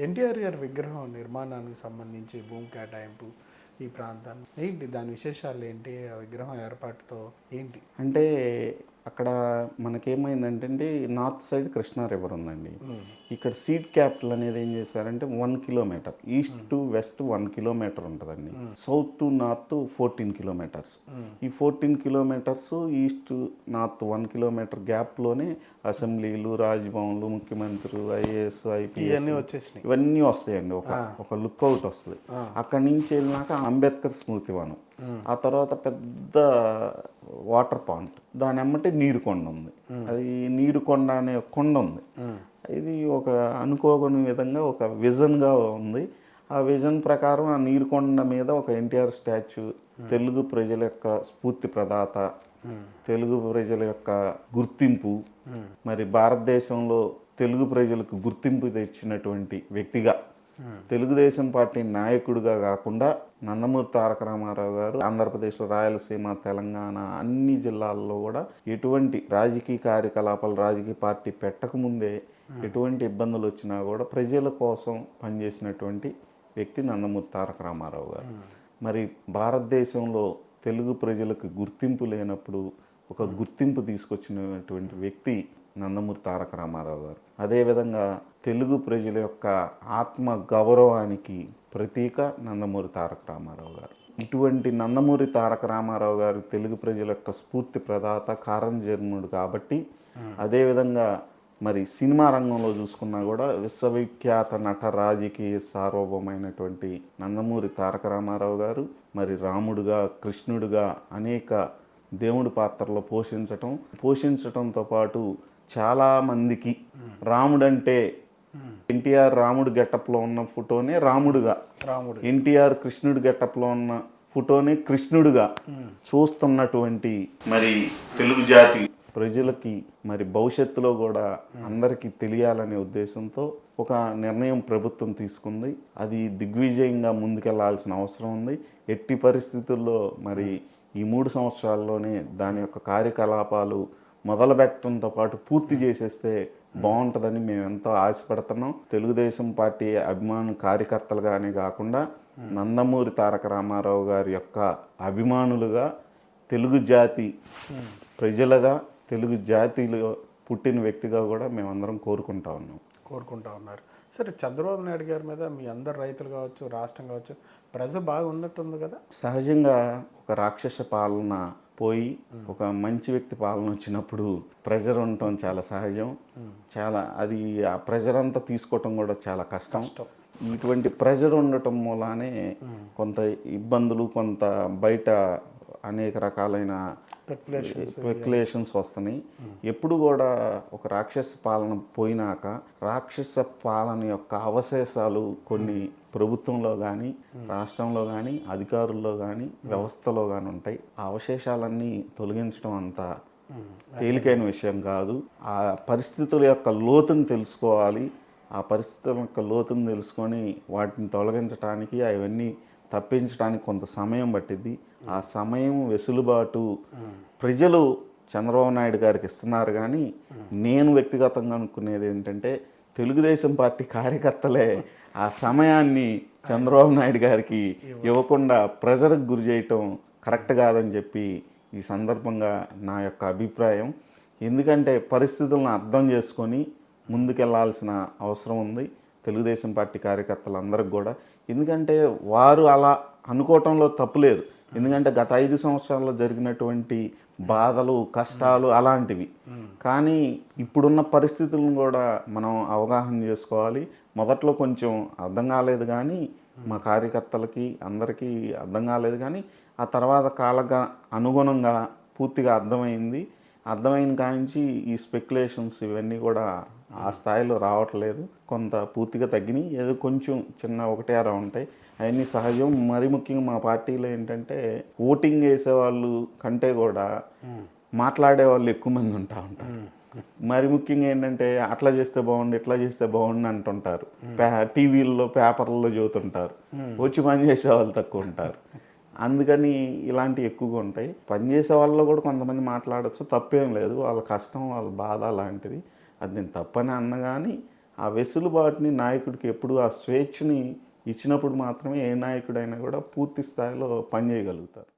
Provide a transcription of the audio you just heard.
ఎన్టీఆర్ గారి విగ్రహం నిర్మాణానికి సంబంధించి భూమి కేటాయింపు ఈ ప్రాంతాన్ని ఏంటి దాని విశేషాలు ఏంటి ఆ విగ్రహం ఏర్పాటుతో ఏంటి అంటే అక్కడ మనకేమైందంటే నార్త్ సైడ్ కృష్ణా రివర్ ఉందండి. ఇక్కడ సీడ్ క్యాపిటల్ అనేది ఏం చేశారంటే 1 kilometre east to west 1 kilometre ఉంటుందండి. South to north 14 kilometres. ఈ 14 కిలోమీటర్స్ ఈస్ట్ నార్త్ 1 కిలోమీటర్ గ్యాప్లోనే అసెంబ్లీలు, రాజ్భవన్లు, ముఖ్యమంత్రులు, ఐఏఎస్, ఐపీఎస్ వచ్చేసినాయి ఇవన్నీ వస్తాయండి. ఒక లుక్అవుట్ వస్తుంది. అక్కడి నుంచి వెళ్ళినాక అంబేద్కర్ స్మృతి వనం, ఆ తర్వాత పెద్ద వాటర్ పాయింట్, దాని ఎమ్మటి నీరుకొండ ఉంది. అది నీరుకొండ అనే కొండ ఉంది. ఇది ఒక అనుకోని విధంగా ఒక విజన్గా ఉంది. ఆ విజన్ ప్రకారం ఆ నీరుకొండ మీద ఒక ఎన్టీఆర్ స్టాచ్యూ, తెలుగు ప్రజల యొక్క స్ఫూర్తి ప్రదాత, తెలుగు ప్రజల యొక్క గుర్తింపు, మరి భారతదేశంలో తెలుగు ప్రజలకు గుర్తింపు తెచ్చినటువంటి వ్యక్తిగా, తెలుగుదేశం పార్టీ నాయకుడిగా కాకుండా నందమూరి తారక రామారావు గారు ఆంధ్రప్రదేశ్లో రాయలసీమ, తెలంగాణ అన్ని జిల్లాల్లో కూడా ఎటువంటి రాజకీయ కార్యకలాపాలు, రాజకీయ పార్టీ పెట్టకముందే ఎటువంటి ఇబ్బందులు వచ్చినా కూడా ప్రజల కోసం పనిచేసినటువంటి వ్యక్తి నందమూరి తారక రామారావు గారు. మరి భారతదేశంలో తెలుగు ప్రజలకు గుర్తింపు లేనప్పుడు ఒక గుర్తింపు తీసుకొచ్చినటువంటి వ్యక్తి నందమూరి తారక రామారావు గారు. అదేవిధంగా తెలుగు ప్రజల యొక్క ఆత్మ గౌరవానికి ప్రతీక నందమూరి తారక రామారావు గారు. ఇటువంటి నందమూరి తారక రామారావు గారు తెలుగు ప్రజల యొక్క స్ఫూర్తి ప్రదాత, కారణజన్ముడు కాబట్టి, అదేవిధంగా మరి సినిమా రంగంలో చూసుకున్నా కూడా విశ్వవిఖ్యాత నట రాజకీయ సార్వభౌమైనటువంటి నందమూరి తారక రామారావు గారు మరి రాముడుగా, కృష్ణుడుగా అనేక దేవుడి పాత్రలో పోషించటంతో పాటు చాలామందికి రాముడంటే ఎన్టీఆర్ రాముడు గెటప్లో ఉన్న ఫోటోనే రాముడుగా, ఎన్టీఆర్ కృష్ణుడు గెటప్లో ఉన్న ఫోటోనే కృష్ణుడుగా చూస్తున్నటువంటి మరి తెలుగు జాతి ప్రజలకి మరి భవిష్యత్తులో కూడా అందరికీ తెలియాలనే ఉద్దేశంతో ఒక నిర్ణయం ప్రభుత్వం తీసుకుంది. అది దిగ్విజయంగా ముందుకెళ్లాల్సిన అవసరం ఉంది. ఎట్టి పరిస్థితుల్లో మరి ఈ 3 సంవత్సరాల్లోనే దాని యొక్క కార్యకలాపాలు మొదలుపెట్టడంతో పాటు పూర్తి చేసేస్తే బాగుంటుందని మేము ఎంతో ఆశపడుతున్నాం. తెలుగుదేశం పార్టీ అభిమాన కార్యకర్తలుగానే కాకుండా నందమూరి తారక రామారావు గారి యొక్క అభిమానులుగా, తెలుగు జాతి ప్రజలుగా, తెలుగు జాతిలో పుట్టిన వ్యక్తిగా కూడా మేమందరం కోరుకుంటా ఉన్నారు. సరే, చంద్రబాబు నాయుడు గారి మీద మీ అందరు రైతులు కావచ్చు, రాష్ట్రం కావచ్చు, ప్రజ బాగా ఉన్నట్టుంది కదా. సహజంగా ఒక రాక్షస పాలన పోయి ఒక మంచి వ్యక్తి పాలన వచ్చినప్పుడు ప్రెజర్ ఉండటం చాలా సహజం. చాలా అది ఆ ప్రెజర్ అంతా తీసుకోవటం కూడా చాలా కష్టం. ఇటువంటి ప్రెజర్ ఉండటం మూలానే కొంత ఇబ్బందులు, కొంత బయట అనేక రకాలైన స్పెక్యులేషన్స్ వస్తున్నాయి. ఎప్పుడు కూడా ఒక రాక్షస పాలన పోయినాక రాక్షస పాలన యొక్క అవశేషాలు కొన్ని ప్రభుత్వంలో కానీ, రాష్ట్రంలో కానీ, అధికారుల్లో కానీ, వ్యవస్థలో కానీ ఉంటాయి. ఆ అవశేషాలన్నీ తొలగించడం అంత తేలికైన విషయం కాదు. ఆ పరిస్థితుల యొక్క లోతుని తెలుసుకోవాలి. ఆ పరిస్థితుల యొక్క లోతుని తెలుసుకొని వాటిని తొలగించడానికి, అవన్నీ తప్పించడానికి కొంత సమయం పట్టిద్ది. ఆ సమయం, వెసులుబాటు ప్రజలు చంద్రబాబు నాయుడు గారికి ఇస్తున్నారు. కానీ నేను వ్యక్తిగతంగా అనుకునేది ఏంటంటే, తెలుగుదేశం పార్టీ కార్యకర్తలే ఆ సమయాన్ని చంద్రబాబు నాయుడు గారికి ఇవ్వకుండా ప్రెజర్కి గురి చేయటం కరెక్ట్ కాదని చెప్పి ఈ సందర్భంగా నా యొక్క అభిప్రాయం. ఎందుకంటే పరిస్థితులను అర్థం చేసుకొని ముందుకెళ్లాల్సిన అవసరం ఉంది తెలుగుదేశం పార్టీ కార్యకర్తలందరికీ కూడా. ఎందుకంటే వారు అలా అనుకోవటంలో తప్పులేదు. ఎందుకంటే గత 5 సంవత్సరాల్లో జరిగినటువంటి బాధలు, కష్టాలు అలాంటివి. కానీ ఇప్పుడున్న పరిస్థితులను కూడా మనం అవగాహన చేసుకోవాలి. మొదట్లో కొంచెం అర్థం కాలేదు, కానీ మా కార్యకర్తలకి అందరికీ అర్థం కాలేదు. కానీ ఆ తర్వాత కాలంగా అనుగుణంగా పూర్తిగా అర్థమైన కానించి ఈ స్పెక్యులేషన్స్ ఇవన్నీ కూడా ఆ స్థాయిలో రావట్లేదు. కొంత పూర్తిగా తగ్గినాయి. ఏదో కొంచెం చిన్న 1-6 ఉంటాయి. అవన్నీ సహజం. మరి ముఖ్యంగా మా పార్టీలో ఏంటంటే ఓటింగ్ వేసేవాళ్ళు కంటే కూడా మాట్లాడే వాళ్ళు ఎక్కువ మంది ఉంటారు. మరి ముఖ్యంగా ఏంటంటే అట్లా చేస్తే బాగుండు, ఇట్లా చేస్తే బాగుండు అంటుంటారు. టీవీల్లో, పేపర్లలో చదువుతుంటారు. వచ్చి పని చేసే వాళ్ళు తక్కువ ఉంటారు. అందుకని ఇలాంటివి ఎక్కువగా ఉంటాయి. పనిచేసే వాళ్ళలో కూడా కొంతమంది మాట్లాడచ్చు, తప్పేం లేదు. వాళ్ళ కష్టం, వాళ్ళ బాధ అలాంటిది. అది నేను తప్పని అన్న కానీ ఆ వెసులుబాటుని నాయకుడికి ఎప్పుడు ఆ స్వేచ్ఛని ఇచ్చినప్పుడు మాత్రమే ఏ నాయకుడైనా కూడా పూర్తి స్థాయిలో పనిచేయగలుగుతారు.